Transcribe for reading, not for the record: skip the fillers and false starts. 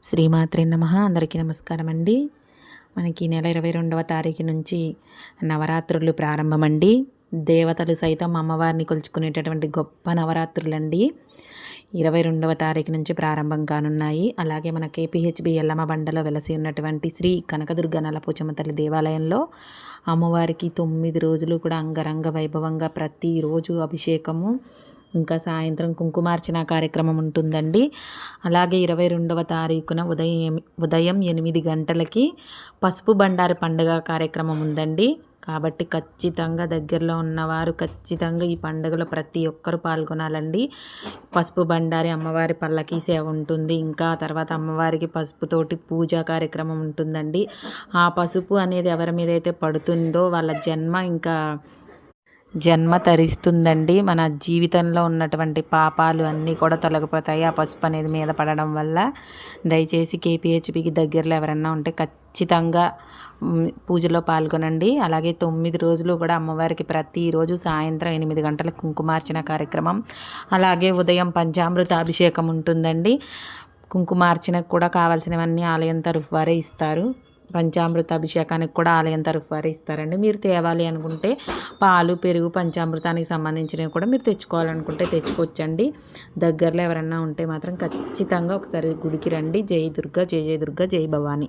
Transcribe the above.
శ్రీమాత్రే నమః. అందరికీ నమస్కారం అండి. మనకి నెల 22వ తారీఖు నుంచి నవరాత్రులు ప్రారంభమండి. దేవతలు సైతం అమ్మవారిని కొలుచుకునేటటువంటి గొప్ప నవరాత్రులండి 22వ తారీఖు నుంచి ప్రారంభం కానున్నాయి. అలాగే మన కేపీహెచ్బి ఎల్లమ్మ బండలో వెలసి ఉన్నటువంటి శ్రీ కనకదుర్గ నలపోచమ్మ తల్లి దేవాలయంలో అమ్మవారికి 9 రోజులు కూడా అంగరంగ వైభవంగా ప్రతిరోజు అభిషేకము, ఇంకా సాయంత్రం కుంకుమార్చన కార్యక్రమం ఉంటుందండి. అలాగే 22వ తారీఖున ఉదయం 8 గంటలకి పసుపు బండారి పండుగ కార్యక్రమం ఉందండి. కాబట్టి ఖచ్చితంగా దగ్గరలో ఉన్నవారు ఖచ్చితంగా ఈ పండుగలో ప్రతి ఒక్కరు పాల్గొనాలండి. పసుపు బండారి అమ్మవారి పల్లకీ సేవ ఉంటుంది. ఇంకా తర్వాత అమ్మవారికి పసుపుతోటి పూజా కార్యక్రమం ఉంటుందండి. ఆ పసుపు అనేది ఎవరి మీద అయితే పడుతుందో వాళ్ళ జన్మ తరిస్తుందండి. మన జీవితంలో ఉన్నటువంటి పాపాలు అన్నీ కూడా తొలగిపోతాయి ఆ పసుపు అనేది మీద పడడం వల్ల. దయచేసి కేపీహెచ్బికి దగ్గరలో ఎవరన్నా ఉంటే ఖచ్చితంగా పూజలో పాల్గొనండి. అలాగే 9 రోజులు కూడా అమ్మవారికి ప్రతిరోజు సాయంత్రం 8 గంటల కుంకుమార్చన కార్యక్రమం, అలాగే ఉదయం పంచామృత అభిషేకం ఉంటుందండి. కుంకుమార్చనకు కూడా కావాల్సినవన్నీ ఆలయం తరఫు వారే ఇస్తారు. పంచామృత అభిషేకానికి కూడా ఆలయం తరఫు వారే ఇస్తారండి. మీరు తేవాలి అనుకుంటే పాలు, పెరుగు, పంచామృతానికి సంబంధించినవి కూడా మీరు తెచ్చుకోవాలనుకుంటే తెచ్చుకోవచ్చండి. దగ్గరలో ఎవరన్నా ఉంటే మాత్రం ఖచ్చితంగా ఒకసారి గుడికి రండి. జై దుర్గా, జై జై దుర్గా, జై భవానీ.